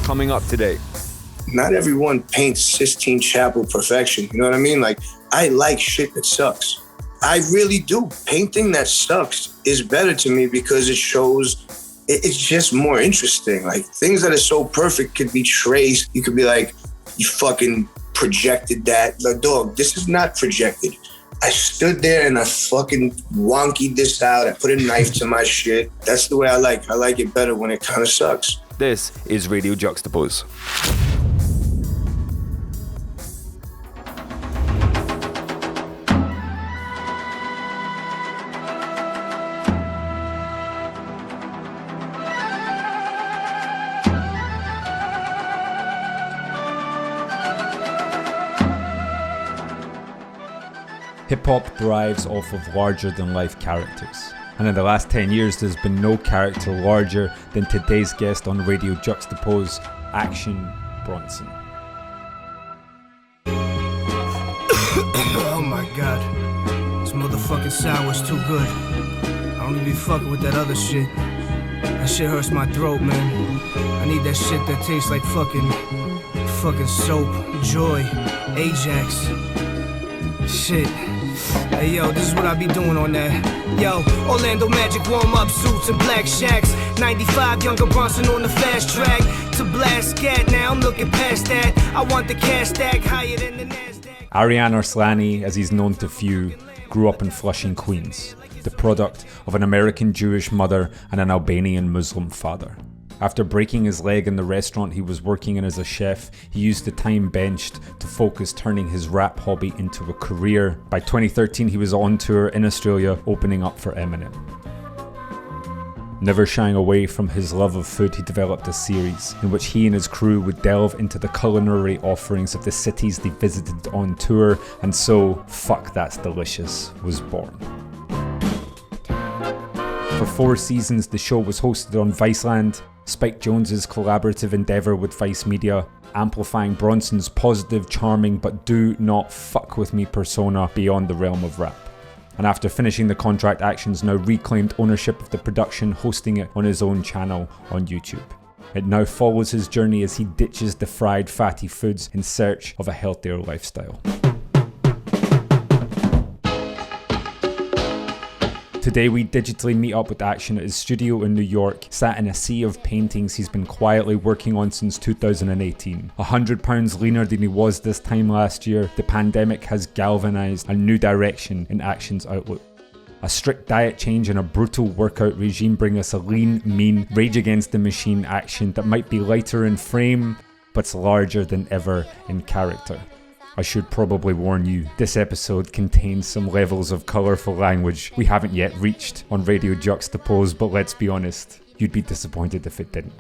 coming up today. Not everyone paints Sistine Chapel perfection. You know what I mean? Like, I like shit that sucks. I really do. Painting that sucks is better to me because it shows, it's just more interesting. Like, things that are so perfect could be traced. You could be like, you fucking projected that. Like, dog, this is not projected. I stood there and I fucking wonkied this out. I put a knife to my shit. That's the way I like. I like it better when it kind of sucks. This is Radio Juxtapoz. Hip-hop thrives off of larger-than-life characters. And in the last 10 years, there's been no character larger than today's guest on Radio Juxtapoz, Action Bronson. Oh my god. This motherfucking sour's too good. I don't even be fucking with that other shit. That shit hurts my throat, man. I need that shit that tastes like fucking soap, joy, Ajax. Shit. Hey yo, this is what I be doing on that. Yo, Orlando Magic warm-up suits and black shacks. 95 younger Bronson on the fast track to blast scat. Now I'm looking past that. I want the cash stack higher than the Nasdaq. Ariyan Arslan, as he's known to few, grew up in Flushing, Queens, the product of an American Jewish mother and an Albanian Muslim father. After breaking his leg in the restaurant he was working in as a chef, he used the time benched to focus turning his rap hobby into a career. By 2013 he was on tour in Australia, opening up for Eminem. Never shying away from his love of food, he developed a series in which he and his crew would delve into the culinary offerings of the cities they visited on tour, and so Fuck That's Delicious was born. For 4 seasons the show was hosted on Viceland, Spike Jonze's collaborative endeavour with Vice Media, amplifying Bronson's positive, charming, but do not fuck with me persona beyond the realm of rap. And after finishing the contract, Action's now reclaimed ownership of the production, hosting it on his own channel on YouTube. It now follows his journey as he ditches the fried, fatty foods in search of a healthier lifestyle. Today we digitally meet up with Action at his studio in New York, sat in a sea of paintings he's been quietly working on since 2018. 100 pounds leaner than he was this time last year, the pandemic has galvanised a new direction in Action's outlook. A strict diet change and a brutal workout regime bring us a lean, mean, rage against the machine Action that might be lighter in frame, but's larger than ever in character. I should probably warn you, this episode contains some levels of colourful language we haven't yet reached on Radio Juxtapoz, but let's be honest, you'd be disappointed if it didn't.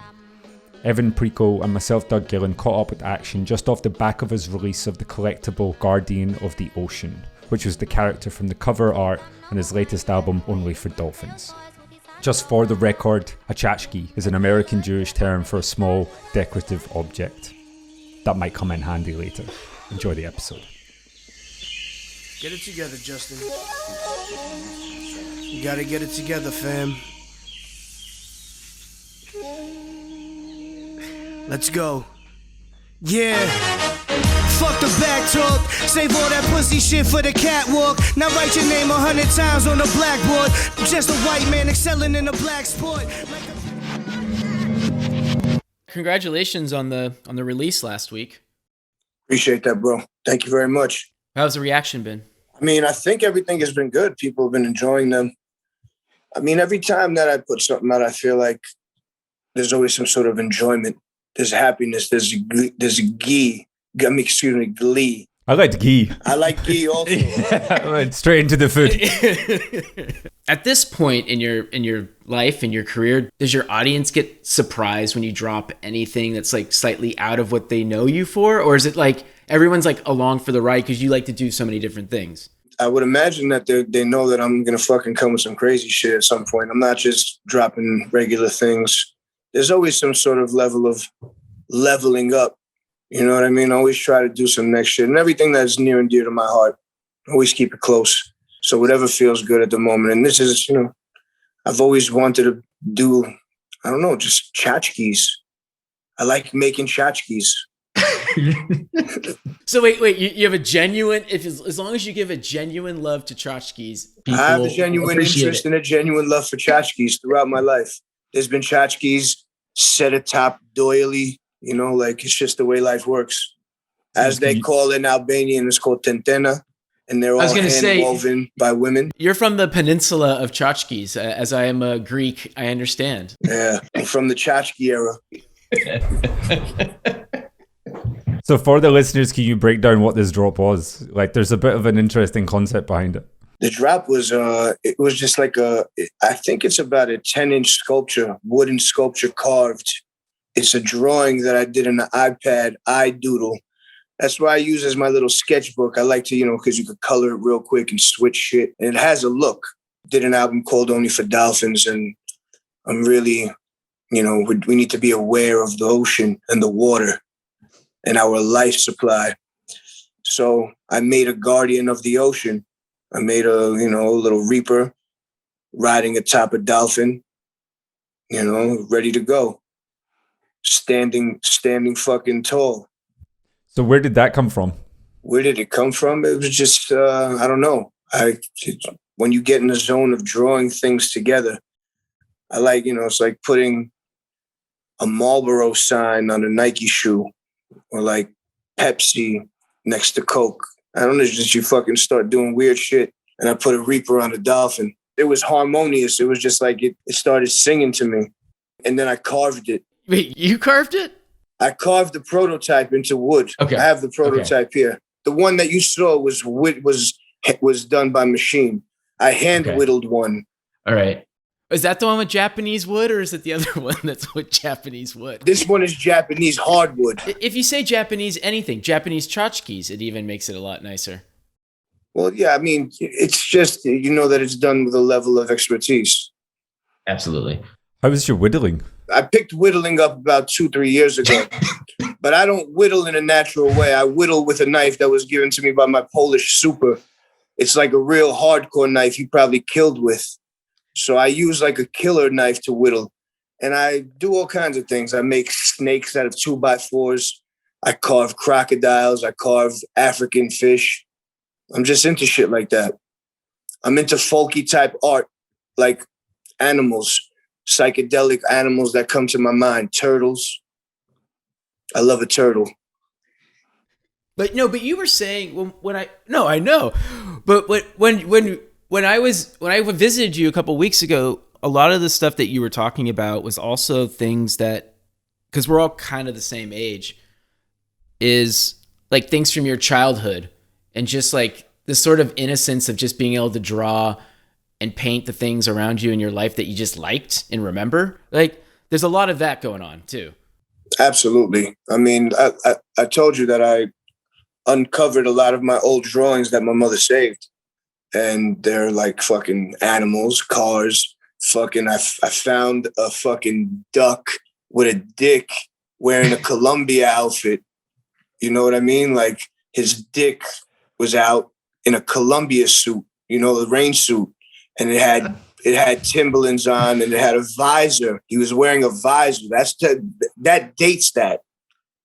Evan Preco and myself, Doug Gillen, caught up with Action just off the back of his release of the collectible Guardian of the Ocean, which was the character from the cover art on his latest album, Only for Dolphins. Just for the record, a tchotchke is an American Jewish term for a small decorative object. That might come in handy later. Enjoy the episode. Get it together, Justin. You gotta get it together, fam. Let's go. Yeah. Fuck the back talk. Save all that pussy shit for the catwalk. Now write your name 100 times on the blackboard. Just a white man excelling in a black sport. Congratulations on the release last week. Appreciate that, bro. Thank you very much. How's the reaction been? I mean, I think everything has been good. People have been enjoying them. I mean, every time that I put something out, I feel like there's always some sort of enjoyment. There's happiness. There's glee. I like ghee. I like ghee also. I went straight into the food. At this point in your life, in your career, does your audience get surprised when you drop anything that's like slightly out of what they know you for? Or is it like everyone's like along for the ride because you like to do so many different things? I would imagine that they know that I'm going to fucking come with some crazy shit at some point. I'm not just dropping regular things. There's always some sort of level of leveling up. You know what I mean? I always try to do some next shit. And everything that's near and dear to my heart, always keep it close. So whatever feels good at the moment. And this is, you know, I've always wanted to do, I don't know, just tchotchkes. I like making tchotchkes. So wait, you have a genuine, as long as you give a genuine love to tchotchkes. I have a genuine interest and a genuine love for tchotchkes throughout my life. There's been tchotchkes set atop doily, like it's just the way life works. As they call it in Albanian, it's called tentena, and they're all hand-woven by women. You're from the peninsula of tchotchkes. As I am a Greek, I understand. Yeah, I'm from the tchotchke era. So for the listeners, can you break down what this drop was? Like, there's a bit of an interesting concept behind it. The drop was, it was just like I think it's about a 10-inch sculpture, wooden sculpture carved. It's a drawing that I did on the iPad, iDoodle. That's what I use as my little sketchbook. I like to, because you could color it real quick and switch shit. And it has a look. Did an album called Only for Dolphins. And I'm really, we need to be aware of the ocean and the water and our life supply. So I made a guardian of the ocean. I made a little reaper riding atop a dolphin, ready to go. Standing fucking tall. So where did that come from? Where did it come from? It was just, I don't know. When you get in the zone of drawing things together, I like, it's like putting a Marlboro sign on a Nike shoe or like Pepsi next to Coke. I don't know, it's just you fucking start doing weird shit. And I put a reaper on a dolphin. It was harmonious. It was just like it started singing to me. And then I carved it. Wait, you carved it? I carved the prototype into wood. Okay. I have the prototype here. The one that you saw was done by machine. I hand whittled one. All right. Is that the one with Japanese wood, or is it the other one that's with Japanese wood? This one is Japanese hardwood. If you say Japanese anything, Japanese tchotchkes, it even makes it a lot nicer. Well, yeah, I mean, it's just, that it's done with a level of expertise. Absolutely. How was your whittling? I picked whittling up about 2-3 years ago, but I don't whittle in a natural way. I whittle with a knife that was given to me by my Polish super. It's like a real hardcore knife he probably killed with. So I use like a killer knife to whittle. And I do all kinds of things. I make snakes out of 2x4s. I carve crocodiles. I carve African fish. I'm just into shit like that. I'm into folky type art, like animals, psychedelic animals that come to my mind. Turtles. I love a turtle. But you were saying I know. But when I visited you a couple weeks ago, a lot of the stuff that you were talking about was also things that, because we're all kind of the same age, is like things from your childhood and just like the sort of innocence of just being able to draw and paint the things around you in your life that you just liked and remember. Like there's a lot of that going on too. Absolutely. I mean, I told you that I uncovered a lot of my old drawings that my mother saved. And they're like fucking animals, cars, fucking, I found a fucking duck with a dick wearing a Columbia outfit. You know what I mean? Like his dick was out in a Columbia suit, the rain suit. And it had Timberlands on and it had a visor. He was wearing a visor. That dates that.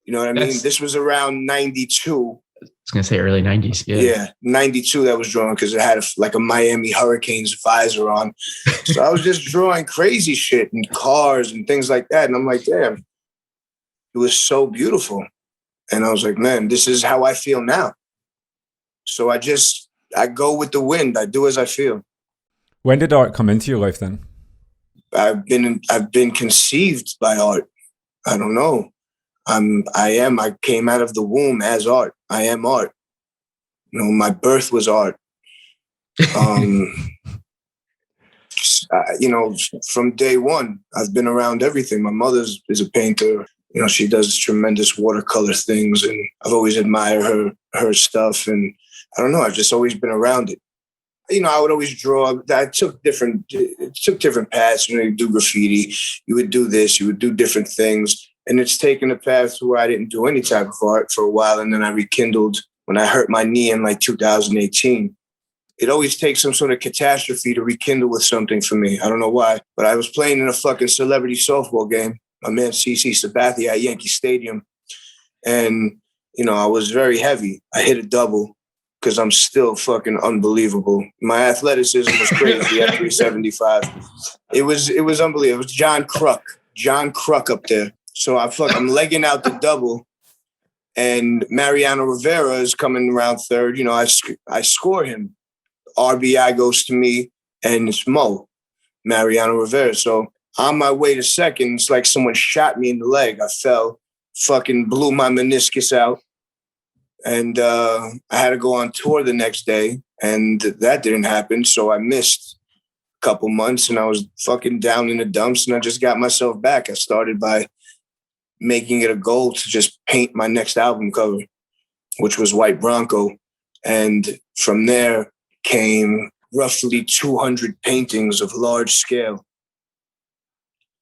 You know what I mean? This was around 92. I was going to say early 90s. Yeah, 92 that was drawn because it had a Miami Hurricanes visor on. So I was just drawing crazy shit and cars and things like that. And I'm like, damn, it was so beautiful. And I was like, man, this is how I feel now. So I go with the wind. I do as I feel. When did art come into your life then? I've been conceived by art. I don't know. I came out of the womb as art. I am art. My birth was art. From day one, I've been around everything. My mother is a painter. She does tremendous watercolor things, and I've always admired her stuff. And I don't know, I've just always been around it. I would always draw. It took different paths. You do graffiti, you would do this, you would do different things. And it's taken a path where I didn't do any type of art for a while. And then I rekindled when I hurt my knee in 2018. It always takes some sort of catastrophe to rekindle with something for me. I don't know why, but I was playing in a fucking celebrity softball game my man CC Sabathia at Yankee Stadium. And, you know, I was very heavy. I hit a double because I'm still fucking unbelievable. My athleticism was crazy at 375. It was unbelievable. It was John Kruk up there. So I'm legging out the double, and Mariano Rivera is coming around third. You know, I score him. RBI goes to me, and it's Mariano Rivera. So on my way to second, it's like someone shot me in the leg. I fell, fucking blew my meniscus out. And I had to go on tour the next day, and that didn't happen. So I missed a couple months, and I was fucking down in the dumps, and I just got myself back. I started by making it a goal to just paint my next album cover, which was White Bronco. And from there came roughly 200 paintings of large scale,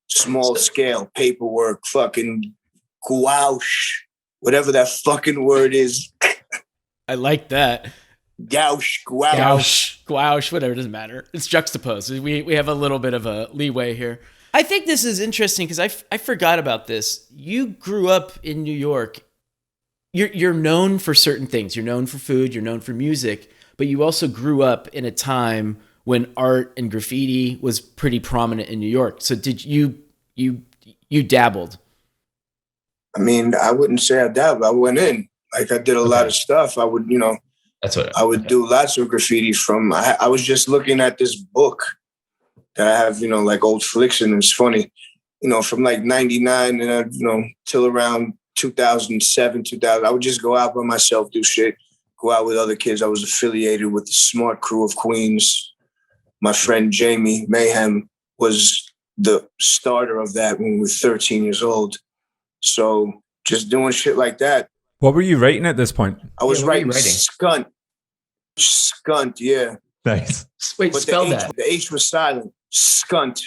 small scale, paperwork, fucking gouache, whatever that fucking word is. I like that. Gouache, whatever, doesn't matter. It's Juxtapoz. We have a little bit of a leeway here. I think this is interesting because I forgot about this. You grew up in New York. You're known for certain things. You're known for food. You're known for music. But you also grew up in a time when art and graffiti was pretty prominent in New York. So did you dabbled? I mean, I wouldn't say I dabbled. I went in. Like, I did a lot of stuff. I would, you know, I would do lots of graffiti from, I was just looking at this book that I have, you know, like old flicks, and it's funny, you know, from like 99 and, you know, till around 2007, 2000, I would just go out by myself, do shit, go out with other kids. I was affiliated with the Smart Crew of Queens. My friend Jamie Mayhem was the starter of that when we were 13 years old. So just doing shit like that. What were you writing at this point? I was writing skunt. Skunt, yeah. Nice. Wait, But spell that. The H was silent. Skunt.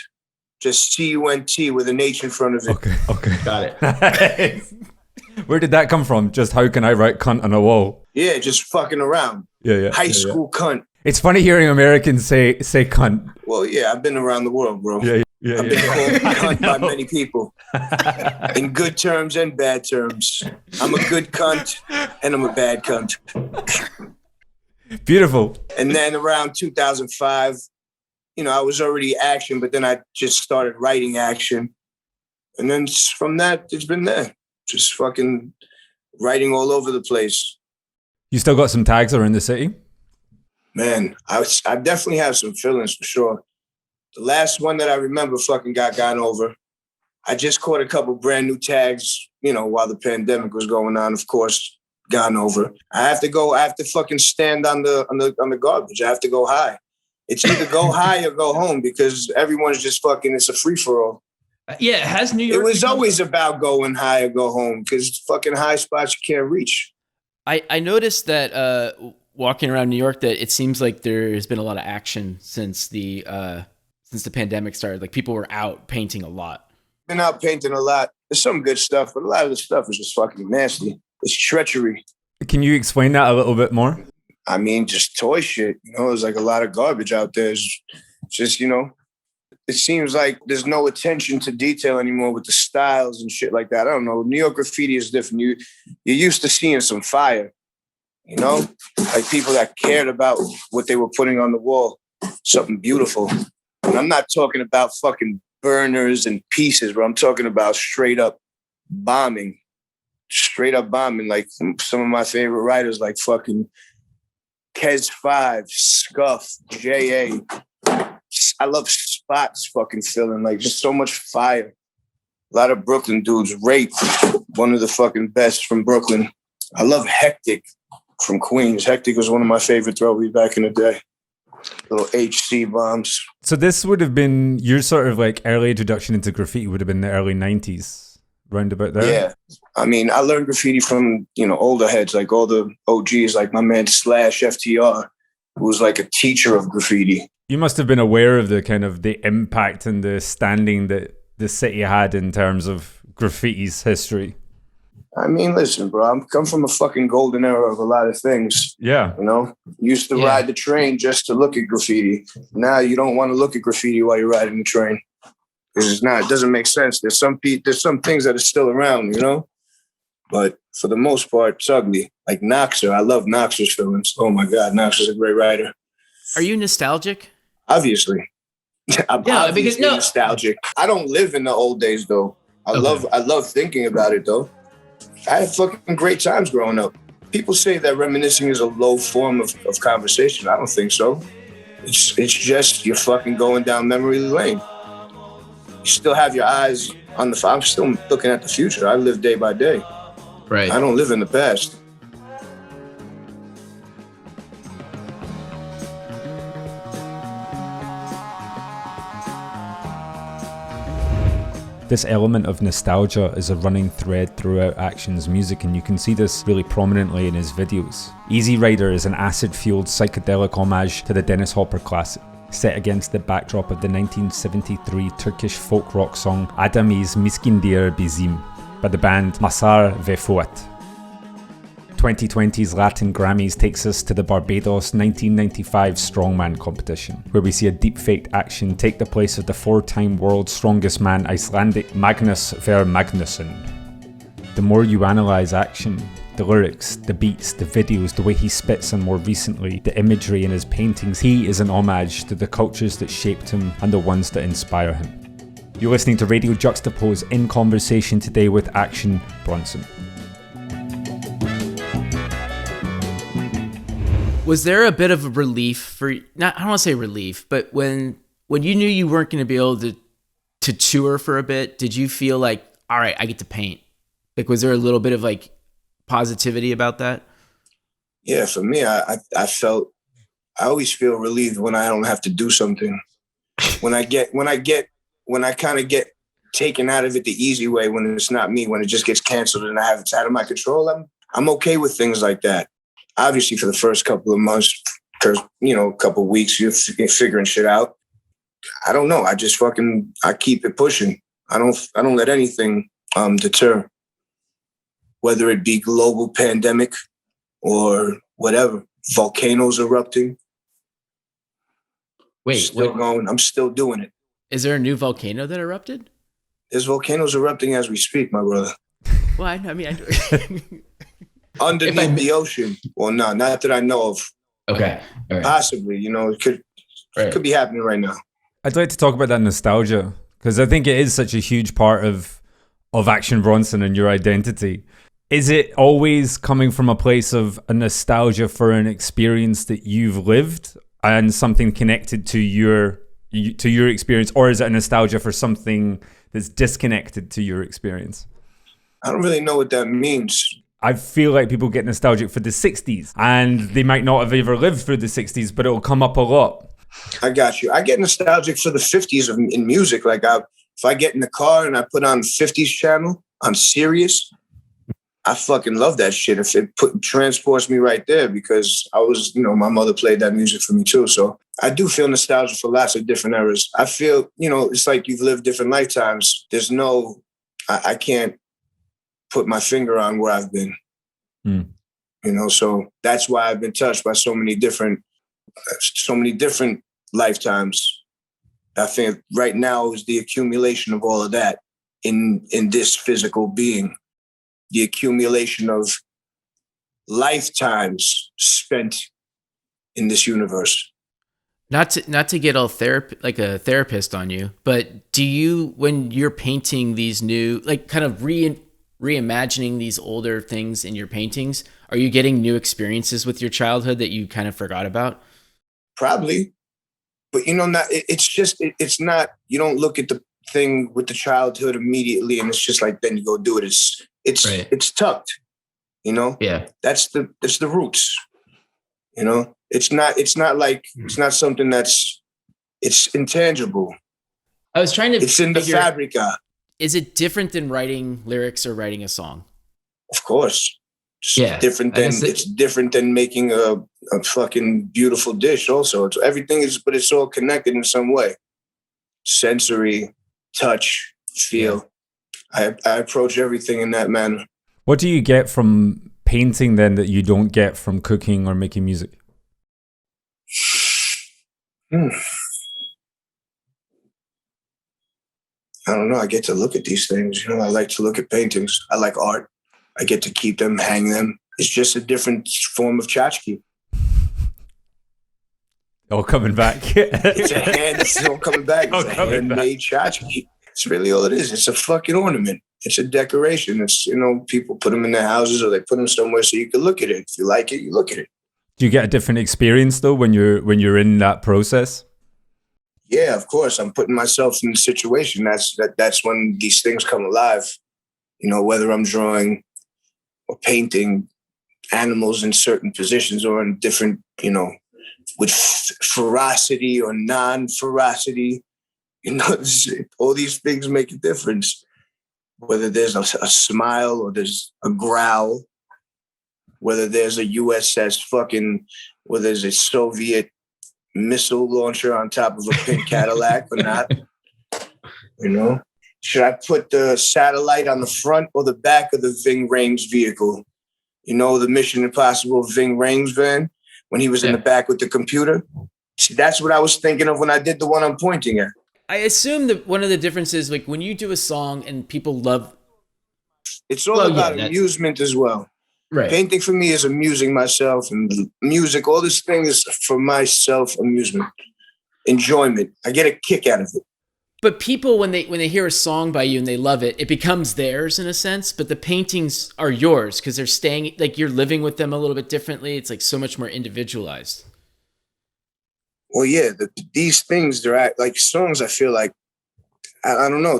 Just C-U-N-T with an H in front of it. Okay. Got it. Where did that come from? Just how can I write cunt on a wall? Yeah, just fucking around. Yeah. High school cunt. It's funny hearing Americans say cunt. Well, yeah, I've been around the world, bro. Yeah. I've been called cunt by many people. In good terms and bad terms. I'm a good cunt and I'm a bad cunt. Beautiful. And then around 2005, you know, I was already Action, but then I just started writing Action. And then from that, it's been there. Just fucking writing all over the place. You still got some tags around the city? Man, I definitely have some feelings for sure. The last one that I remember fucking got gone over. I just caught a couple brand new tags, you know, while the pandemic was going on, of course, gone over. I have to fucking stand on the garbage. I have to go high. It's either go high or go home because everyone's just fucking, it's a free-for-all. Yeah, has New York... It was always about going high or go home because fucking high spots you can't reach. I noticed that walking around New York that it seems like there has been a lot of action since the pandemic started. Like people were out painting a lot. Been out painting a lot. There's some good stuff, but a lot of the stuff is just fucking nasty. It's treachery. Can you explain that a little bit more? I mean, just toy shit. You know, there's like a lot of garbage out there. It's just, you know, it seems like there's no attention to detail anymore with the styles and shit like that. I don't know. New York graffiti is different. You're used to seeing some fire, you know, like people that cared about what they were putting on the wall, something beautiful. And I'm not talking about fucking burners and pieces, but I'm talking about straight up bombing. Like some of my favorite writers, like fucking Kez 5, Scuff, J.A. I love Spots fucking filling, like just so much fire. A lot of Brooklyn dudes. Rape, one of the fucking best from Brooklyn. I love Hectic from Queens. Hectic was one of my favorite throwaways back in the day. Little HC bombs. So this would have been your sort of like early introduction into graffiti would have been the early 90s, round about there? Yeah. I mean, I learned graffiti from, you know, older heads, like all the OGs, like my man Slash FTR, who was like a teacher of graffiti. You must have been aware of the kind of the impact and the standing that the city had in terms of graffiti's history. I mean, listen, bro, I come from a fucking golden era of a lot of things. Yeah. You know, used to ride the train just to look at graffiti. Now you don't want to look at graffiti while you're riding the train. It doesn't make sense. There's some things that are still around, you know? But for the most part, it's ugly. Like Noxer, I love Noxer's films. Oh my God, Noxer's a great writer. Are you nostalgic? Obviously. I'm obviously nostalgic. I don't live in the old days though. I love thinking about it though. I had fucking great times growing up. People say that reminiscing is a low form of conversation. I don't think so. It's just you're fucking going down memory lane. You still have your eyes on the. I'm still looking at the future. I live day by day. Right. I don't live in the past. This element of nostalgia is a running thread throughout Action's music, and you can see this really prominently in his videos. Easy Rider is an acid-fueled psychedelic homage to the Dennis Hopper classic, set against the backdrop of the 1973 Turkish folk rock song Adamiz Miskindir Bizim by the band Masar ve Fuat. 2020's Latin Grammys takes us to the Barbados 1995 Strongman competition, where we see a deep-faked Action take the place of the four-time world's strongest man Icelandic Magnus Ver Magnusson. The more you analyse Action, the lyrics, the beats, the videos, the way he spits, and more recently, the imagery in his paintings, he is an homage to the cultures that shaped him and the ones that inspire him. You're listening to Radio Juxtapoz in conversation today with Action Bronson. Was there a bit of a relief for, not, I don't want to say relief, but when you knew you weren't going to be able to tour for a bit, did you feel like, all right, I get to paint? Like, was there a little bit of like positivity about that? Yeah, for me, I always feel relieved when I don't have to do something. When I kind of get taken out of it the easy way, when it's not me, when it just gets canceled and it's out of my control, I'm okay with things like that. Obviously, for the first couple of months, a couple of weeks, you're figuring shit out. I don't know. I keep it pushing. I don't let anything deter, whether it be global pandemic or whatever, volcanoes erupting. I'm still doing it. Is there a new volcano that erupted? There's volcanoes erupting as we speak, my brother. Well, I mean, underneath the ocean. Well, no, not that I know of. Okay. All right. Possibly, it could be happening right now. I'd like to talk about that nostalgia, because I think it is such a huge part of Action Bronson and your identity. Is it always coming from a place of a nostalgia for an experience that you've lived and something connected to your experience, or is it a nostalgia for something that's disconnected to your experience? I don't really know what that means. I feel like people get nostalgic for the 60s, and they might not have ever lived through the 60s, but it'll come up a lot. I got you. I get nostalgic for the 50s in music. Like if I get in the car and I put on 50s channel on Sirius, I fucking love that shit. If it transports me right there, because I was, my mother played that music for me too. So I do feel nostalgia for lots of different eras. I feel, it's like you've lived different lifetimes. There's I can't put my finger on where I've been, so that's why I've been touched by so many different lifetimes. I think right now is the accumulation of all of that in this physical being, the accumulation of lifetimes spent in this universe. Not to get all like a therapist on you, but do you, when you're painting these new, like kind of reimagining these older things in your paintings, are you getting new experiences with your childhood that you kind of forgot about? Probably, but it's not, you don't look at the thing with the childhood immediately and it's just like, then you go do it. It's right. It's tucked, Yeah. That's the roots, it's not something it's intangible. I was trying to, it's in the fabrica. Is it different than writing lyrics or writing a song? Of course. It's different than making a fucking beautiful dish also. But it's all connected in some way. Sensory, touch, feel. Yeah. I approach everything in that manner. What do you get from painting then that you don't get from cooking or making music? I don't know, I get to look at these things. You know, I like to look at paintings. I like art. I get to keep them, hang them. It's just a different form of tchotchke. All coming back. It's all coming back. It's a handmade tchotchke. It's really all it is. It's a fucking ornament. It's a decoration. It's, you know, people put them in their houses or they put them somewhere so you can look at it. If you like it, you look at it. Do you get a different experience though when you're in that process? Yeah, of course. I'm putting myself in the situation. That's when these things come alive. You know, whether I'm drawing or painting animals in certain positions or in different, you know, with ferocity or non-ferocity, you know, all these things make a difference. Whether there's a smile or there's a growl, whether there's a USS whether there's a Soviet missile launcher on top of a pink Cadillac or not, you know? Should I put the satellite on the front or the back of the Ving Rhames vehicle? You know, the Mission Impossible Ving Rhames van? When he was in the back with the computer. See, that's what I was thinking of when I did the one I'm pointing at. I assume that one of the differences, like when you do a song and people love... It's all about amusement as well. Right. Painting for me is amusing myself, and music, all this thing is for my self-amusement, enjoyment. I get a kick out of it. But people, when they hear a song by you and they love it, it becomes theirs in a sense, but the paintings are yours because they're staying, like you're living with them a little bit differently. It's like so much more individualized. Well, yeah, these things, they're like songs, I feel like, I don't know,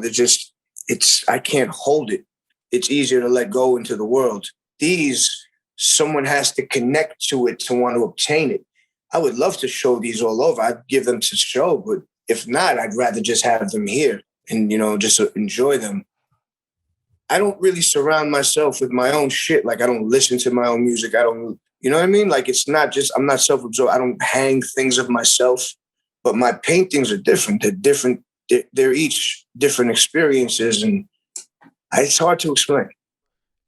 I can't hold it. It's easier to let go into the world. These, someone has to connect to it to want to obtain it. I would love to show these all over. I'd give them to show, but if not, I'd rather just have them here and, you know, just enjoy them. I don't really surround myself with my own shit. Like, I don't listen to my own music. I don't, you know what I mean? Like, it's not just, I'm not self-absorbed. I don't hang things of myself, but my paintings are different. They're different. They're each different experiences. And it's hard to explain.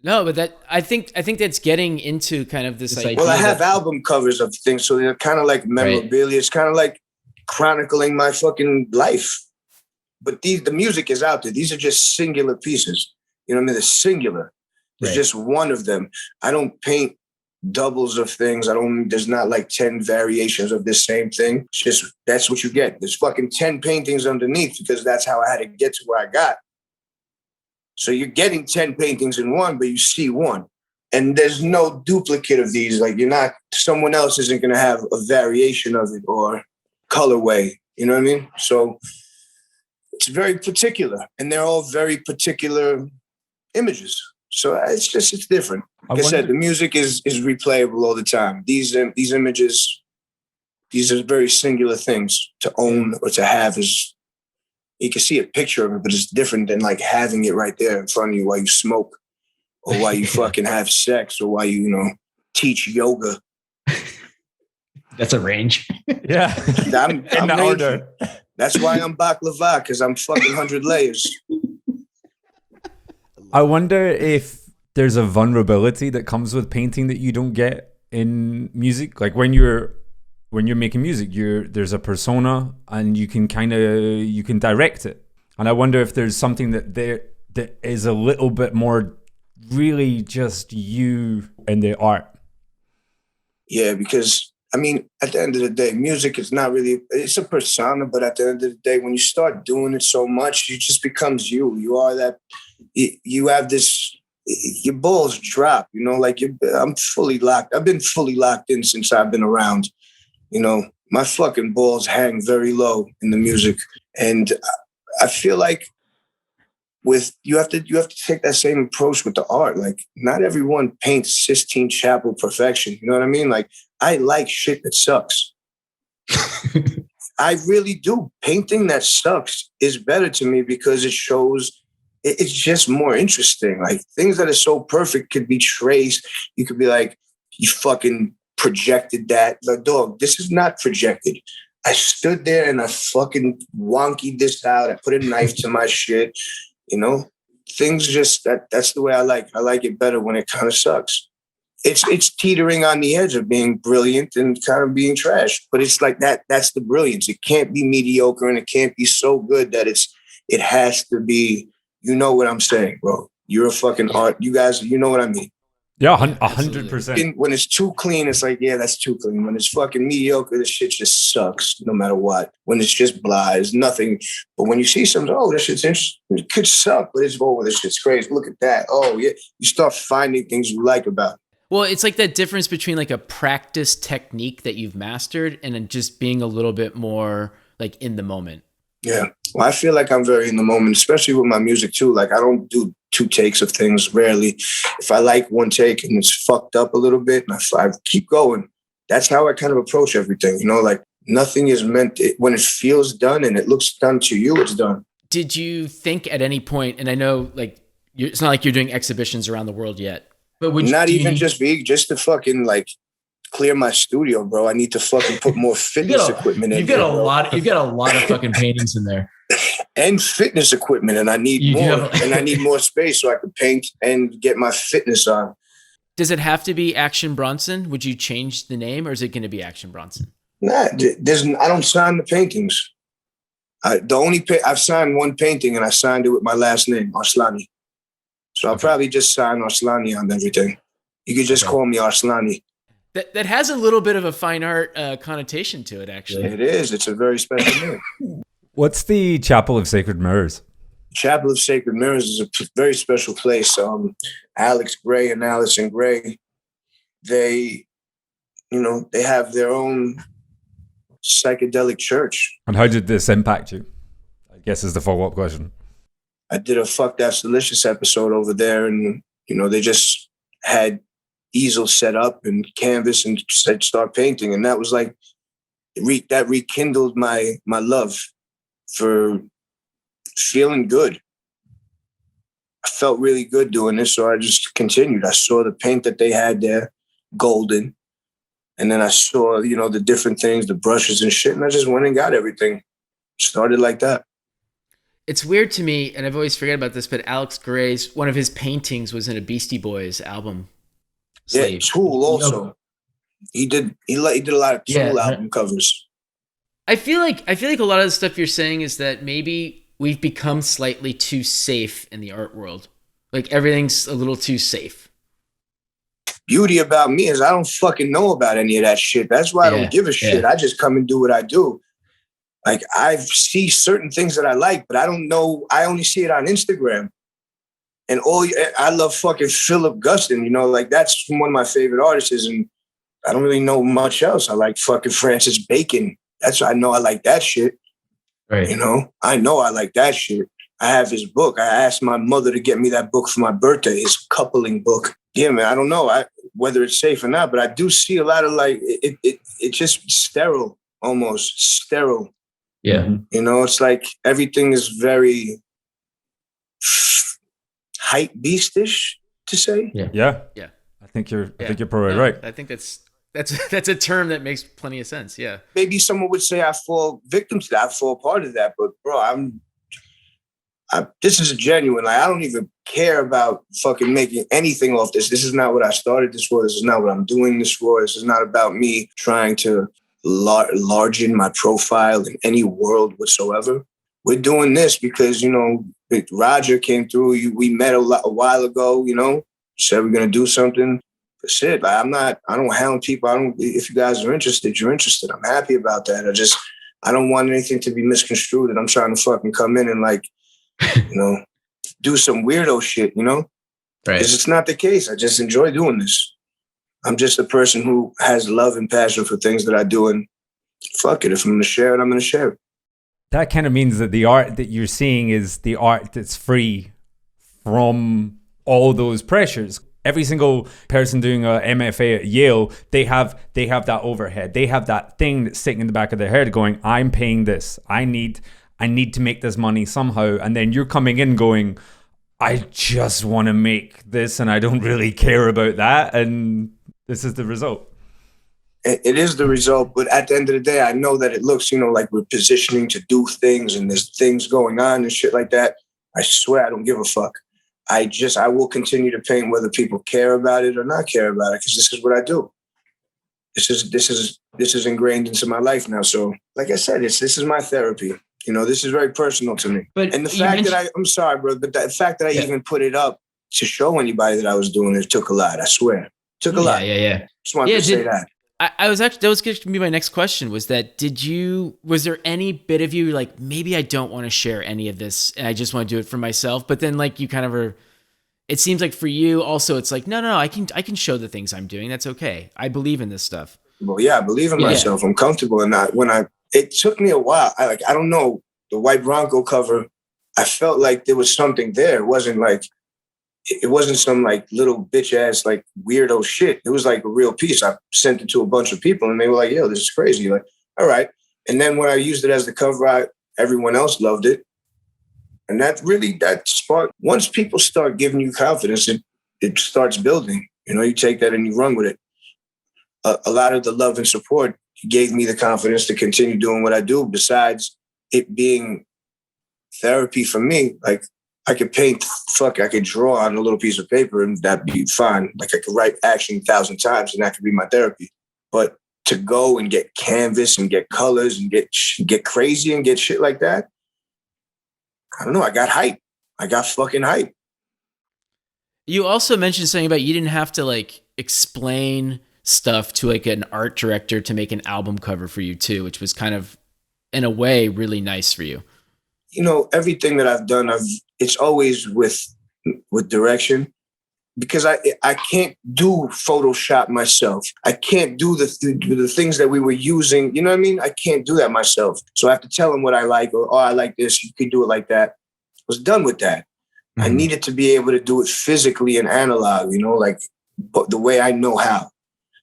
No, but I think that's getting into kind of this idea. Well, I have album covers of things, so they're kind of like memorabilia. Right. It's kind of like chronicling my fucking life. But the music is out there. These are just singular pieces. You know what I mean? They're singular. There's just one of them. I don't paint doubles of things. There's not like 10 variations of this same thing. It's just, that's what you get. There's fucking 10 paintings underneath because that's how I had to get to where I got. So you're getting 10 paintings in one, but you see one. And there's no duplicate of these. Like, someone else isn't going to have a variation of it or colorway. You know what I mean? So it's very particular. And they're all very particular images. So it's different. Like I said, the music is replayable all the time. These images, these are very singular things to own or to have. You can see a picture of it, but it's different than like having it right there in front of you while you smoke or while you fucking have sex or while you teach yoga. That's a range. Yeah. I'm in the order. That's why I'm baklava, because I'm fucking 100 layers. I wonder if there's a vulnerability that comes with painting that you don't get in music. Like when you're making music, there's a persona and you can direct it. And I wonder if there's something that is a little bit more really just you and the art. Yeah, because I mean, at the end of the day, music is not really, it's a persona, but at the end of the day, when you start doing it so much, it just becomes you. You are that, you have this, your balls drop, I'm fully locked. I've been fully locked in since I've been around. My fucking balls hang very low in the music. And I feel like you have to take that same approach with the art. Like, not everyone paints Sistine Chapel perfection. You know what I mean? Like, I like shit that sucks. I really do. Painting that sucks is better to me because it shows it's just more interesting. Like, things that are so perfect could be traced. You could be like, you fucking projected that. Like, dog, this is not projected. I stood there and I fucking wonkied this out. I put a knife to my shit. Things just, that's the way I like. I like it better when it kind of sucks. It's teetering on the edge of being brilliant and kind of being trash. But it's like that. That's the brilliance. It can't be mediocre and it can't be so good that it's it has to be, you know what I'm saying, bro. You're a fucking art. You guys, you know what I mean. Yeah, 100%. When it's too clean, it's like, yeah, that's too clean. When it's fucking mediocre, this shit just sucks no matter what. When it's just blah, it's nothing. But when you see something, oh, this shit's interesting. It could suck, but it's, oh, this shit's crazy. Look at that. Oh, yeah. You start finding things you like about it. Well, it's like that difference between like a practice technique that you've mastered and then just being a little bit more like in the moment. Yeah. Well, I feel like I'm very in the moment, especially with my music too. Like I don't do 2 takes of things rarely. If I like 1 take and it's fucked up a little bit and I keep going, that's how I kind of approach everything. You know, like nothing is meant, when it feels done and it looks done to you, it's done. Did you think at any point, and I know like it's not like you're doing exhibitions around the world yet, but not even just to fucking like clear my studio, bro. I need to fucking put more fitness equipment in. You've got a lot of fucking paintings in there. And fitness equipment, and I need more. And I need more space so I can paint and get my fitness on. Does it have to be Action Bronson? Would you change the name, or is it going to be Action Bronson? Nah, I don't sign the paintings. I've signed 1 painting, and I signed it with my last name, Arslani. So I'll probably just sign Arslani on everything. You could just call me Arslani. That has a little bit of a fine art connotation to it, actually. It is. It's a very special name. What's the Chapel of Sacred Mirrors? Chapel of Sacred Mirrors is a very special place. Alex Gray and Allison Gray, they have their own psychedelic church. And how did this impact you? I guess is the follow-up question. I did a Fuck That's Delicious episode over there, and they just had easels set up and canvas and said start painting, and that was like that rekindled my love for feeling good. I felt really good doing this, so I just continued. I saw the paint that they had there, golden, and then I saw the different things, the brushes and shit, and I just went and got everything. Started like that. It's weird to me, and I've always forget about this, but Alex Gray's, one of his paintings was in a Beastie Boys album. Yeah, Tool also. He did a lot of Tool album covers. I feel like a lot of the stuff you're saying is that maybe we've become slightly too safe in the art world. Like everything's a little too safe. Beauty about me is I don't fucking know about any of that shit. That's why I don't give a shit. I just come and do what I do. Like I see certain things that I like, but I don't know. I only see it on Instagram. And I love fucking Philip Guston, like that's one of my favorite artists, and I don't really know much else. I like fucking Francis Bacon. I know I like that shit. Right. I know I like that shit. I have his book. I asked my mother to get me that book for my birthday, his coupling book. Yeah, man, I don't know whether it's safe or not, but I do see a lot of like, it's just sterile, almost sterile. Yeah. It's like everything is very hype beastish to say. Yeah. I think you're probably right. I think that's a term that makes plenty of sense. Yeah. Maybe someone would say I fall victim to that. I fall part of that. But bro, this is genuine. Like I don't even care about fucking making anything off this. This is not what I started this for. This is not what I'm doing this for. This is not about me trying to largen my profile in any world whatsoever. We're doing this because, Roger came through. We met a while ago, said we're going to do something. That's it. Like, I don't hound people. If you guys are interested, you're interested. I'm happy about that. I don't want anything to be misconstrued that I'm trying to fucking come in and like, do some weirdo shit, Right. Because it's not the case. I just enjoy doing this. I'm just a person who has love and passion for things that I do, and fuck it. If I'm going to share it, I'm going to share it. That kind of means that the art that you're seeing is the art that's free from all those pressures. Every single person doing a MFA at Yale, they have that overhead. They have that thing that's sitting in the back of their head going, I'm paying this. I need to make this money somehow. And then you're coming in going, I just want to make this and I don't really care about that. And this is the result. It is the result, but at the end of the day, I know that it looks, like we're positioning to do things and there's things going on and shit like that. I swear I don't give a fuck. I will continue to paint whether people care about it or not care about it, because this is what I do. This is ingrained into my life now. So, like I said, this is my therapy. You know, this is very personal to me. But And the you fact that mentioned- I'm sorry, bro, but the fact that I Yeah. even put it up to show anybody that I was doing it took a lot. I swear. Took a lot. Yeah. Just wanted to say that. I was actually, that was going to be my next question, was that was there any bit of you like, maybe I don't want to share any of this and I just want to do it for myself, but then like you kind of are, it seems like for you also it's like, no, I can show the things I'm doing. That's okay. I believe in this stuff. Well, yeah, I believe in Yeah. myself. I'm comfortable in that. It took me a while. I don't know, the White Bronco cover, I felt like there was something there. It wasn't some like little bitch ass like weirdo shit. It was like a real piece. I sent it to a bunch of people and they were like, yo, this is crazy. Like, all right. And then when I used it as the cover, everyone else loved it. And that sparked, once people start giving you confidence, it starts building. You know, you take that and you run with it. A lot of the love and support gave me the confidence to continue doing what I do, besides it being therapy for me. Like, I could paint, I could draw on a little piece of paper and that'd be fine. Like I could write action 1,000 times and that could be my therapy. But to go and get canvas and get colors and get crazy and get shit like that, I don't know. I got hype. I got fucking hype. You also mentioned something about you didn't have to like explain stuff to like an art director to make an album cover for you too, which was kind of in a way really nice for you. You know, everything that I've done, it's always with direction, because I can't do Photoshop myself. I can't do the things that we were using. You know what I mean? I can't do that myself. So I have to tell them what I like, or, oh, I like this. You could do it like that. I was done with that. Mm-hmm. I needed to be able to do it physically and analog, you know, like the way I know how.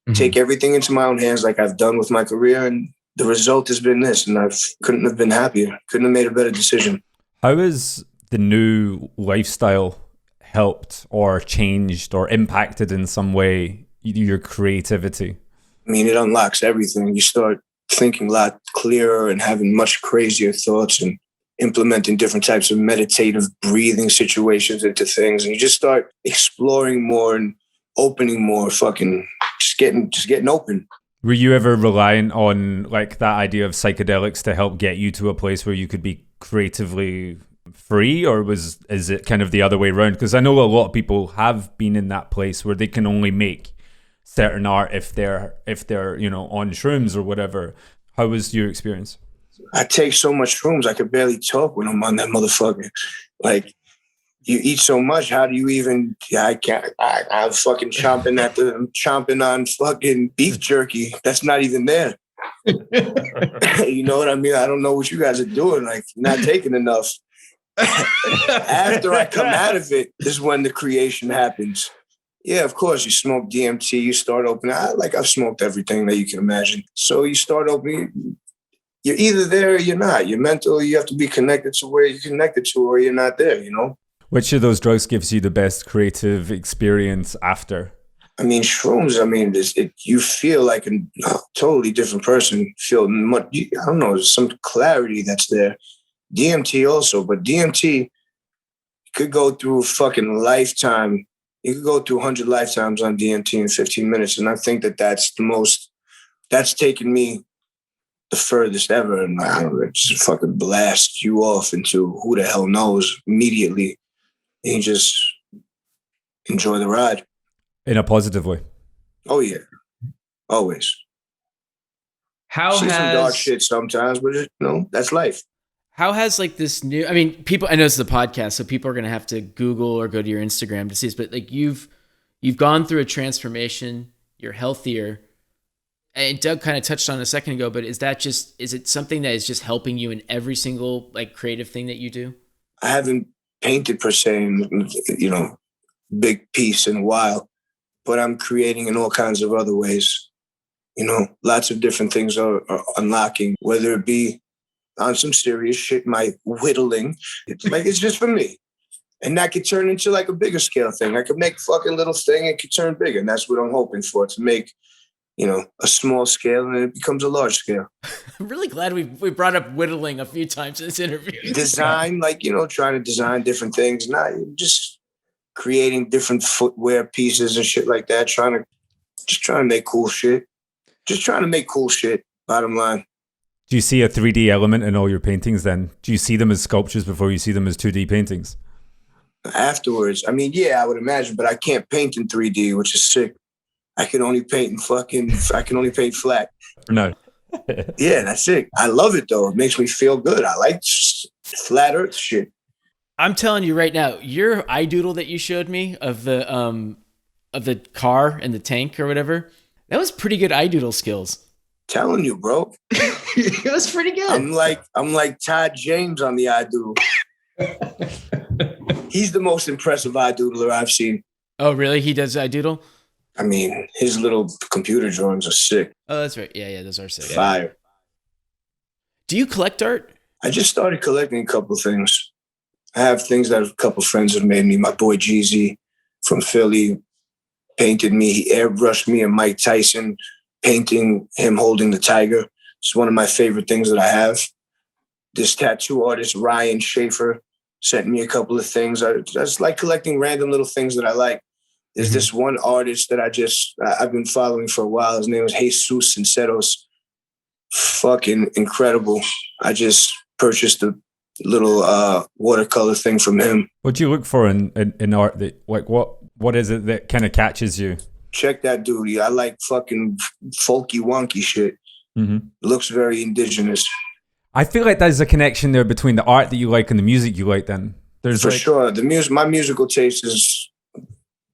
Mm-hmm. Take everything into my own hands like I've done with my career, and the result has been this, and I couldn't have been happier. Couldn't have made a better decision. How has the new lifestyle helped or changed or impacted in some way your creativity? I mean, it unlocks everything. You start thinking a lot clearer and having much crazier thoughts and implementing different types of meditative breathing situations into things. And you just start exploring more and opening more, just getting open. Were you ever reliant on like that idea of psychedelics to help get you to a place where you could be creatively free, or is it kind of the other way around? Because I know a lot of people have been in that place where they can only make certain art if they're you know, on shrooms or whatever. How was your experience? I take so much shrooms I could barely talk when I'm on that motherfucker. Like, you eat so much, how do you even? I can't. I'm fucking chomping on fucking beef jerky. That's not even there. You know what I mean? I don't know what you guys are doing. Like, you're not taking enough. After I come out of it is when the creation happens. Yeah, of course, you smoke DMT, you start opening. I've smoked everything that you can imagine. So you start opening. You're either there or you're not. You're mental. You have to be connected to where you're connected to, or you're not there, you know? Which of those drugs gives you the best creative experience after? I mean, shrooms, you feel like a totally different person. Feel much, I don't know, there's some clarity that's there. DMT also, but DMT could go through a fucking lifetime. You could go through 100 lifetimes on DMT in 15 minutes. And I think that's taken me the furthest ever. And I don't know, just fucking blast you off into who the hell knows immediately. And you just enjoy the ride. In a positive way. Oh, yeah. Always. See some dark shit sometimes, but that's life. How has like this new, I mean, people, I know this is a podcast, so people are going to have to Google or go to your Instagram to see this, but like you've gone through a transformation, you're healthier. And Doug kind of touched on it a second ago, but is it something that is just helping you in every single like creative thing that you do? I haven't painted per se in, big piece in a while, but I'm creating in all kinds of other ways. Lots of different things are unlocking, whether it be on some serious shit, my whittling. It's just for me. And that could turn into like a bigger scale thing. I could make a fucking little thing, it could turn bigger. And that's what I'm hoping for, to make, a small scale and it becomes a large scale. I'm really glad we brought up whittling a few times in this interview. Design, trying to design different things, not just creating different footwear pieces and shit like that, trying to make cool shit. Just trying to make cool shit, bottom line. Do you see a 3D element in all your paintings then? Do you see them as sculptures before you see them as 2D paintings? Afterwards, I mean, yeah, I would imagine, but I can't paint in 3D, which is sick. I can only paint flat. No. Yeah, that's it. I love it though. It makes me feel good. I like flat earth shit. I'm telling you right now, your eye doodle that you showed me of the car and the tank or whatever, that was pretty good eye doodle skills. Telling you, bro. It was pretty good. I'm like Todd James on the eye doodle. He's the most impressive eye doodler I've seen. Oh, really? He does eye doodle? I mean, his little computer drawings are sick. Oh, that's right. Yeah, those are sick. Fire. Do you collect art? I just started collecting a couple of things. I have things that a couple of friends have made me. My boy Jeezy from Philly painted me. He airbrushed me and Mike Tyson painting him holding the tiger. It's one of my favorite things that I have. This tattoo artist, Ryan Schaefer, sent me a couple of things. I just like collecting random little things that I like. There's this one artist that I've been following for a while. His name is Jesus Sinceros. Fucking incredible. I just purchased a little watercolor thing from him. What do you look for in art? That, like, what is it that kind of catches you? Check that dude. I like fucking folky wonky shit. Mm-hmm. Looks very indigenous. I feel like there's a connection there between the art that you like and the music you like. Then there's for sure. The music, my musical taste is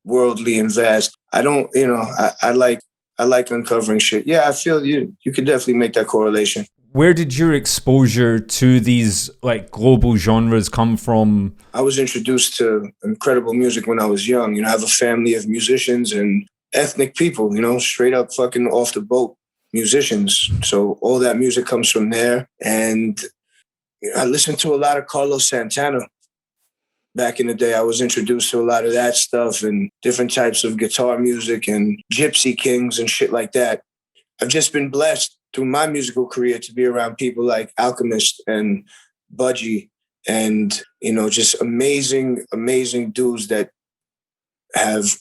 worldly and vast. I don't, I like uncovering shit. Yeah, I feel you could definitely make that correlation. Where did your exposure to these like global genres come from? I was introduced to incredible music when I was young. I have a family of musicians and ethnic people, straight up fucking off the boat musicians. So all that music comes from there. And I listened to a lot of Carlos Santana. Back in the day, I was introduced to a lot of that stuff and different types of guitar music and Gypsy Kings and shit like that. I've just been blessed through my musical career to be around people like Alchemist and Budgie and, just amazing, amazing dudes that have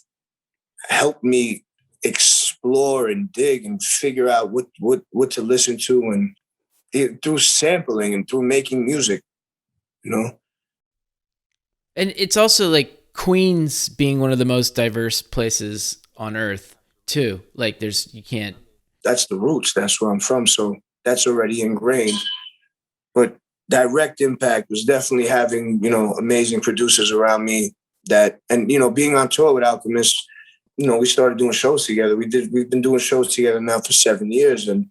helped me explore and dig and figure out what to listen to and through sampling and through making music, And it's also like Queens being one of the most diverse places on earth too. Like that's the roots. That's where I'm from. So that's already ingrained. But direct impact was definitely having, amazing producers around me and being on tour with Alchemist, we started doing shows together. We've been doing shows together now for 7 years. And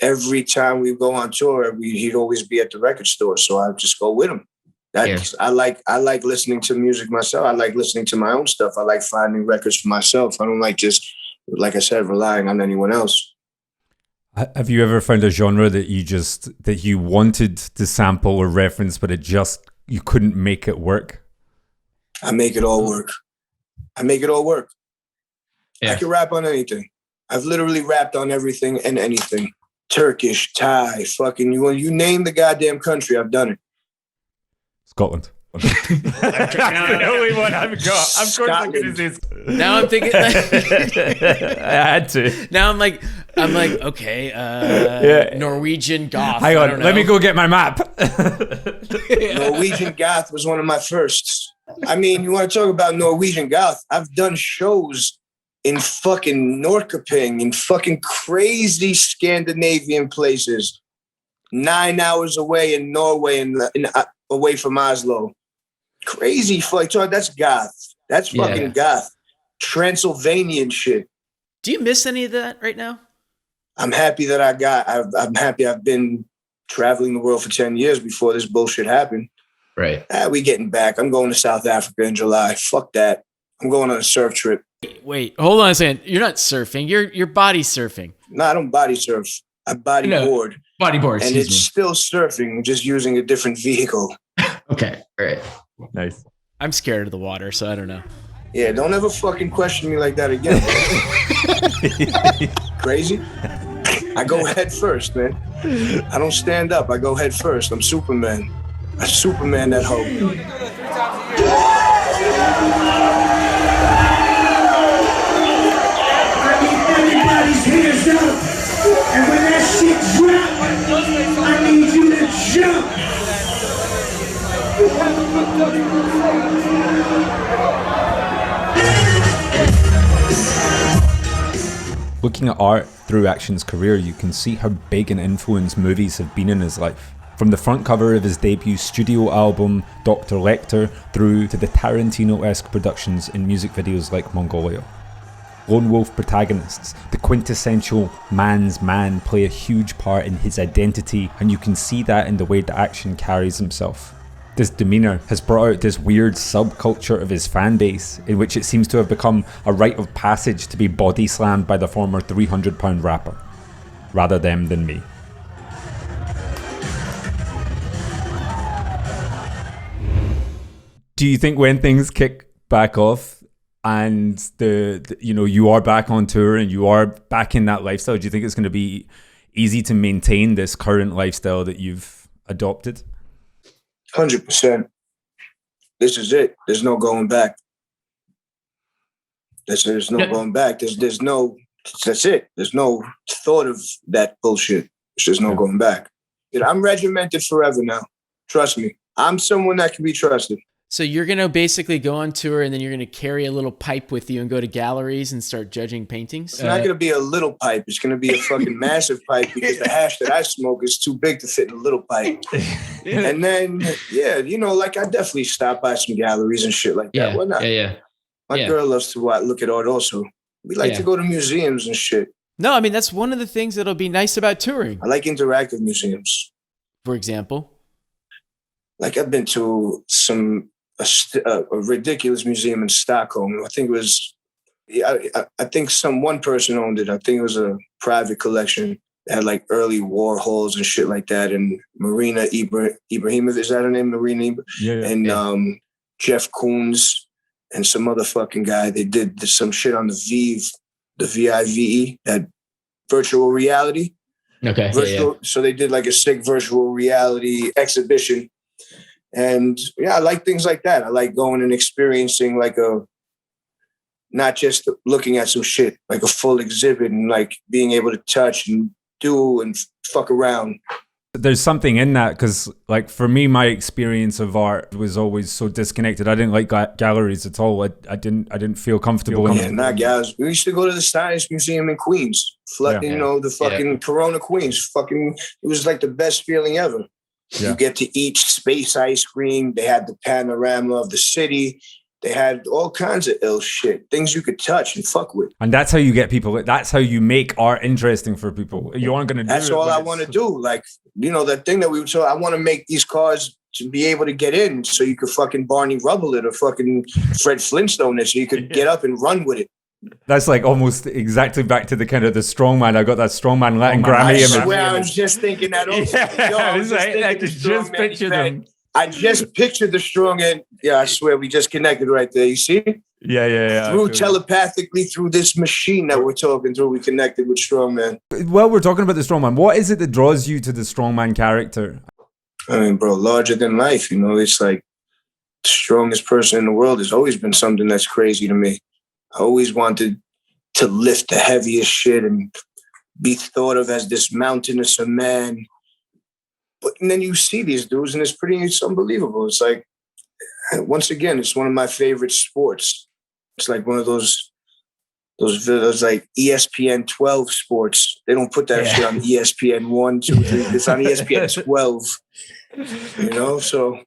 every time we go on tour, he'd always be at the record store. So I just go with him. I like listening to music myself. I like listening to my own stuff. I like finding records for myself. I don't like just, like I said, relying on anyone else. Have you ever found a genre that you wanted to sample or reference, but you couldn't make it work? I make it all work. Yeah. I can rap on anything. I've literally rapped on everything and anything. Turkish, Thai, fucking you name the goddamn country, I've done it. Scotland. The only one I've got. Of course I'm going to say. Now I'm thinking. I had to. Now I'm like, okay. Norwegian goth. Hang on, let me go get my map. Norwegian goth was one of my firsts. I mean, you want to talk about Norwegian goth? I've done shows in fucking Norrköping, in fucking crazy Scandinavian places, 9 hours away in Norway and away from Oslo. Crazy that's goth. That's fucking goth. Transylvanian shit. Do you miss any of that right now? I'm happy that I'm happy I've been traveling the world for 10 years before this bullshit happened. Right. We getting back. I'm going to South Africa in July. Fuck that. I'm going on a surf trip. Wait, hold on a second. You're not surfing. You're body surfing. No, I don't body surf. I bodyboard. Bodyboard. And it's still surfing, just using a different vehicle. Okay. All right. Nice. I'm scared of the water, so I don't know. Yeah, don't ever fucking question me like that again. Crazy? I go head first, man. I don't stand up. I go head first. I'm Superman. I Superman that hoe. Everybody's hands up. And when that shit drop, Looking at art through Action's career, you can see how big an influence movies have been in his life. From the front cover of his debut studio album, Dr. Lecter, through to the Tarantino-esque productions in music videos like Mongolia. Lone wolf protagonists, the quintessential man's man, play a huge part in his identity, and you can see that in the way that Action carries himself. This demeanour has brought out this weird subculture of his fan base, in which it seems to have become a rite of passage to be body slammed by the former 300-pound rapper. Rather them than me. Do you think when things kick back off and the you are back on tour and you are back in that lifestyle, do you think it's going to be easy to maintain this current lifestyle that you've adopted? 100%. This is it. There's no going back. There's no going back. There's no. That's it. There's no thought of that bullshit. There's just no going back. I'm regimented forever now. Trust me. I'm someone that can be trusted. So you're going to basically go on tour and then you're going to carry a little pipe with you and go to galleries and start judging paintings? It's not going to be a little pipe. It's going to be a fucking massive pipe because the hash that I smoke is too big to fit in a little pipe. And then, I definitely stop by some galleries and shit like that. Why not? My girl loves to look at art also. We like to go to museums and shit. No, I mean, that's one of the things that'll be nice about touring. I like interactive museums. For example? Like I've been to a ridiculous museum in Stockholm. I think it was, I think one person owned it. I think it was a private collection. It had like early Warhols and shit like that. And Marina Ibrahimov, is that her name? Marina And Jeff Koons and some other fucking guy. They did some shit on the Vive, the VIVE, that virtual reality. Okay. So they did like a sick virtual reality exhibition. And I like things like that. I like going and experiencing not just looking at some shit, like a full exhibit and like being able to touch and do and fuck around. There's something in that because like for me, my experience of art was always so disconnected. I didn't like galleries at all. I didn't feel comfortable. Not galleries. We used to go to the Science Museum in Queens, the fucking Corona Queens. Fucking, it was like the best feeling ever. Yeah. You get to eat space ice cream. They had the panorama of the city. They had all kinds of ill shit, things you could touch and fuck with. And that's how you get people. That's how you make art interesting for people. You aren't going to do That's all I want to do. Like, that thing that we were talking, I want to make these cars to be able to get in so you could fucking Barney Rubble it or fucking Fred Flintstone it so you could get up and run with it. That's like almost exactly back to the kind of the strongman. I got that strongman Latin Grammy. I was just thinking that also. I just pictured them. I just pictured the strong end. Yeah, I swear we just connected right there. You see? Yeah. Through telepathically through this machine that we're talking through, we connected with strongman. Well, we're talking about the strongman. What is it that draws you to the strongman character? I mean, bro, larger than life. It's like the strongest person in the world has always been something that's crazy to me. I always wanted to lift the heaviest shit and be thought of as this mountainous of man. And then you see these dudes and it's unbelievable. It's like, once again, it's one of my favorite sports. It's like one of those like ESPN 12 sports. They don't put that shit on ESPN 1, 2, 3. It's on ESPN 12, So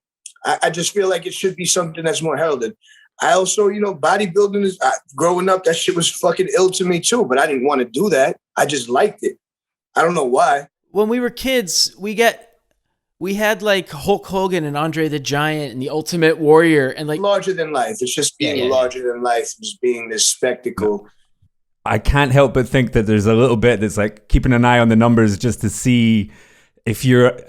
I just feel like it should be something that's more heralded. I also, bodybuilding is growing up. That shit was fucking ill to me too, but I didn't want to do that. I just liked it. I don't know why. When we were kids, we had like Hulk Hogan and Andre the Giant and the Ultimate Warrior and like larger than life. It's just being larger than life, just being this spectacle. I can't help but think that there's a little bit that's like keeping an eye on the numbers just to see if you're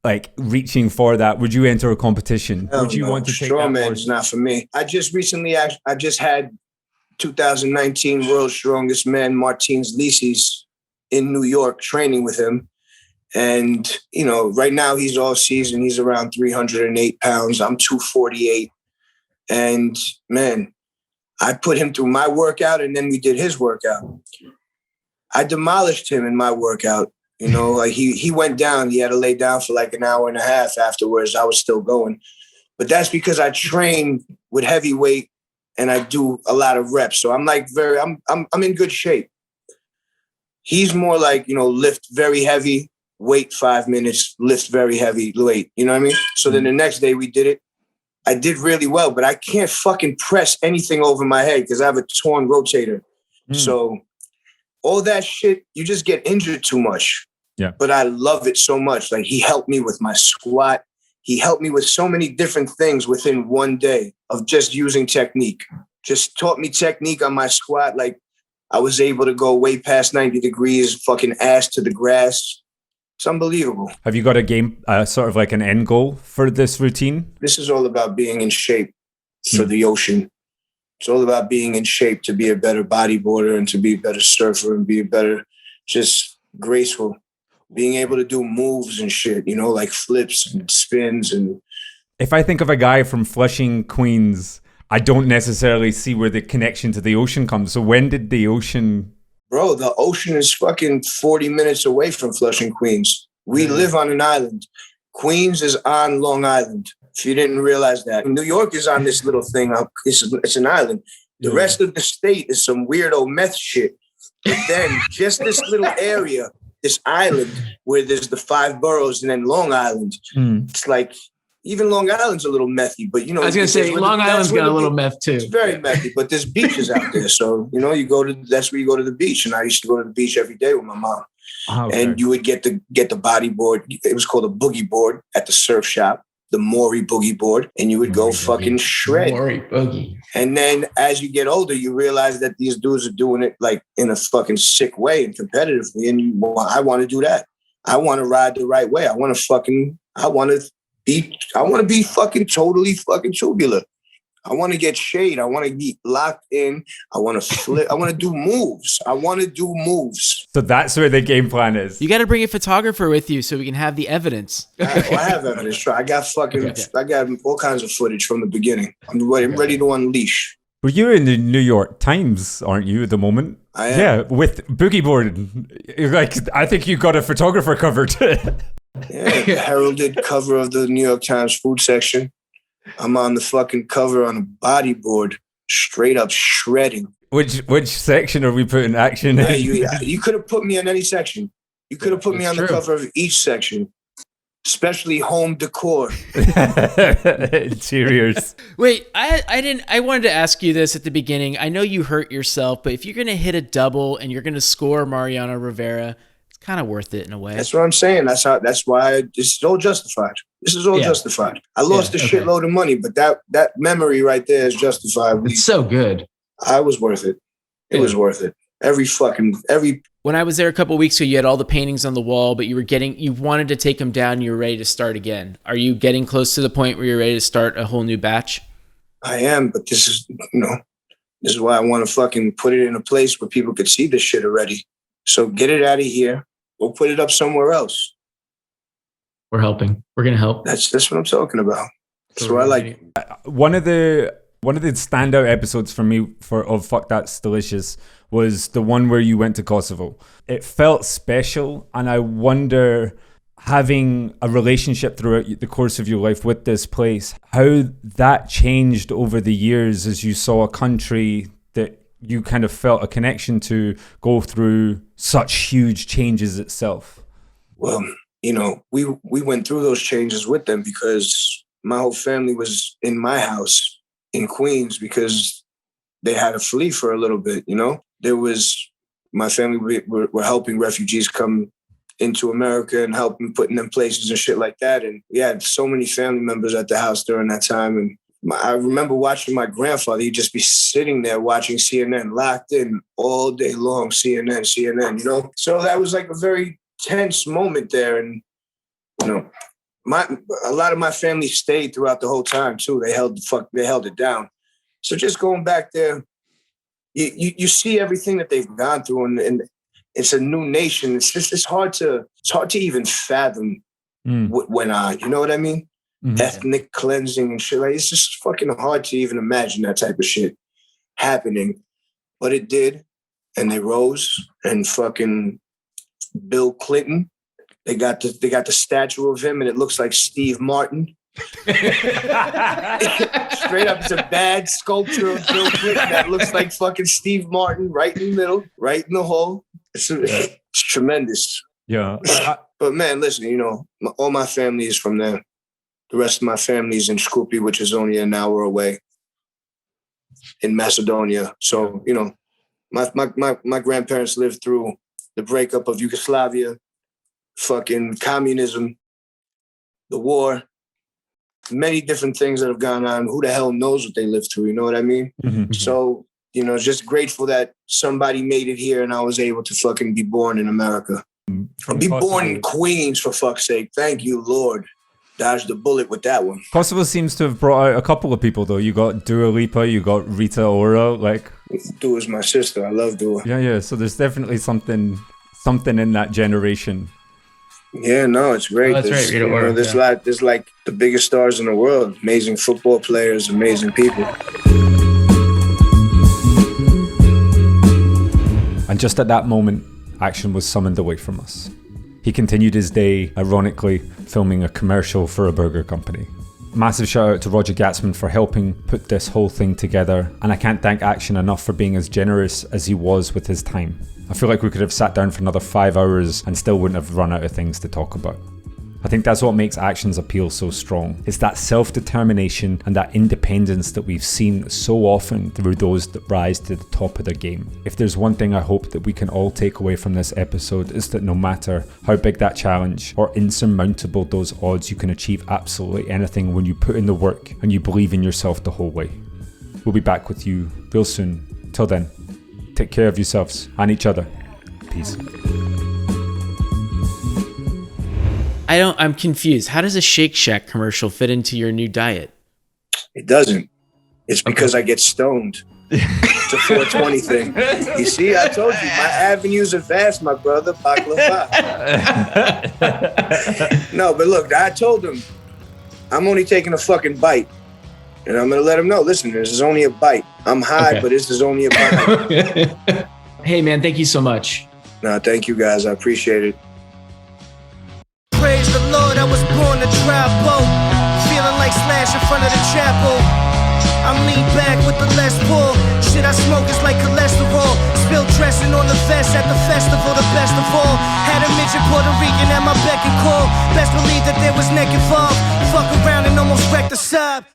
like reaching for that. Would you enter a competition? Would you want to take that? Strongman is not for me. I just had 2019 World's Strongest Man Martins Lisis in New York training with him. And, right now he's all season. He's around 308 pounds. I'm 248. And man, I put him through my workout and then we did his workout. I demolished him in my workout. Like he went down. He had to lay down for like an hour and a half afterwards. I was still going. But that's because I train with heavyweight and I do a lot of reps. So I'm like I'm in good shape. He's more like, lift very heavy, wait 5 minutes, lift very heavy, wait. You know what I mean? So then the next day we did it. I did really well, but I can't fucking press anything over my head because I have a torn rotator. So all that shit, you just get injured too much. Yeah. But I love it so much. Like, he helped me with my squat. He helped me with so many different things within one day of just using technique. Just taught me technique on my squat. Like, I was able to go way past 90 degrees, fucking ass to the grass. It's unbelievable. Have you got a game, sort of like an end goal for this routine? This is all about being in shape for the ocean. It's all about being in shape to be a better bodyboarder and to be a better surfer and be a better, just graceful. Being able to do moves and shit, like flips and spins. And if I think of a guy from Flushing, Queens, I don't necessarily see where the connection to the ocean comes. So when did the ocean... Bro, the ocean is fucking 40 minutes away from Flushing, Queens. We live on an island. Queens is on Long Island. If you didn't realize that. New York is on this little thing. It's an island. The rest of the state is some weirdo meth shit. But then just this little area, this island where there's the 5 boroughs and then Long Island. It's like, even Long Island's a little methy, but I was going to say, Long Island's got a little meth too. It's very methy, but there's beaches out there. So, that's where you go to the beach. And I used to go to the beach every day with my mom. Oh, okay. And you would get the bodyboard. It was called a boogie board at the surf shop, the Maury boogie board. And you would go fucking shred. Maury boogie. And then as you get older, you realize that these dudes are doing it like in a fucking sick way and competitively. And I want to do that. I want to ride the right way. I want to be fucking totally fucking tubular. I want to get shade. I want to be locked in. I want to flip. I want to do moves. So that's where the game plan is. You got to bring a photographer with you so we can have the evidence. I have evidence. I got all kinds of footage from the beginning. I'm ready to unleash. Well, you're in the New York Times, aren't you, at the moment? I am. Yeah, with Boogie Board. Like, I think you got a photographer covered. Yeah, the heralded cover of the New York Times food section. I'm on the fucking cover on a bodyboard, straight up shredding. Which section are we putting Action in? You could have put me in any section. You could have put me on the cover of each section, especially home decor. Interiors. Wait, I wanted to ask you this at the beginning. I know you hurt yourself, but if you're going to hit a double and you're going to score Mariano Rivera, kind of worth it in a way. That's what I'm saying. That's why this is all justified. This is all justified. I lost a shitload of money, but that memory right there is justified. It's so good. I was worth it. It was worth it. Every. When I was there a couple of weeks ago, you had all the paintings on the wall, but you wanted to take them down and you were ready to start again. Are you getting close to the point where you're ready to start a whole new batch? I am, but this is why I want to fucking put it in a place where people could see this shit already. So get it out of here. We'll put it up somewhere else. We're helping. We're going to help. That's what I'm talking about. That's what I like. One of the standout episodes for me of Fuck That's Delicious was the one where you went to Kosovo. It felt special, and I wonder, having a relationship throughout the course of your life with this place, how that changed over the years as you saw a country that you kind of felt a connection to go through such huge changes itself. Well, we went through those changes with them because my whole family was in my house in Queens because they had to flee for a little bit, There was, my family were helping refugees come into America and helping putting them places and shit like that. And we had so many family members at the house during that time. And I remember watching my grandfather. He'd just be sitting there watching CNN, locked in all day long, CNN, So that was like a very tense moment there. And, a lot of my family stayed throughout the whole time too. They held it down. So just going back there, you see everything that they've gone through, and it's a new nation. It's hard to even fathom what went on. You know what I mean? Mm-hmm. Ethnic cleansing and shit. Like, it's just fucking hard to even imagine that type of shit happening. But it did. And they rose, and fucking Bill Clinton, they got the statue of him, and it looks like Steve Martin. Straight up, it's a bad sculpture of Bill Clinton that looks like fucking Steve Martin, right in the middle, right in the hole. It's tremendous. Yeah. But man, listen, you know, all my family is from there. The rest of my family is in Skopje, which is only an hour away in Macedonia. So, you know, my grandparents lived through the breakup of Yugoslavia, fucking communism, the war, many different things that have gone on. Who the hell knows what they lived through? You know what I mean? Mm-hmm. So, you know, just grateful that somebody made it here and I was able to fucking be born in America. Be born in Queens, for fuck's sake. Thank you, Lord. Dodged the bullet with that one. Kosovo seems to have brought out a couple of people, though. You got Dua Lipa, you got Rita Ora, like... Dua's my sister. I love Dua. Yeah. So there's definitely something in that generation. Yeah, no, it's great. Oh, that's right. Rita Ora, There's like the biggest stars in the world. Amazing football players, amazing people. And just at that moment, Action was summoned away from us. He continued his day, ironically, filming a commercial for a burger company. Massive shout out to Roger Gatzman for helping put this whole thing together, and I can't thank Action enough for being as generous as he was with his time. I feel like we could have sat down for another 5 hours and still wouldn't have run out of things to talk about. I think that's what makes Action's appeal so strong. It's that self-determination and that independence that we've seen so often through those that rise to the top of their game. If there's one thing I hope that we can all take away from this episode, is that no matter how big that challenge or insurmountable those odds, you can achieve absolutely anything when you put in the work and you believe in yourself the whole way. We'll be back with you real soon. Till then, take care of yourselves and each other. Peace. I'm confused. How does a Shake Shack commercial fit into your new diet? It doesn't. It's because I get stoned. It's a 420 thing. You see, I told you, my avenues are vast, my brother. Baklava. No, but look, I told him, I'm only taking a fucking bite. And I'm going to let him know, listen, this is only a bite. I'm high, but this is only a bite. Hey, man, thank you so much. No, thank you, guys. I appreciate it. Praise the Lord, I was born to drive boat. Feeling like Slash in front of the chapel. I'm lean back with the Les Paul. Shit I smoke is like cholesterol. Spilled dressing on the vest at the festival, the best of all. Had a midget Puerto Rican at my beck and call. Best believe that there was neck involved. Fuck around and almost wrecked the sub.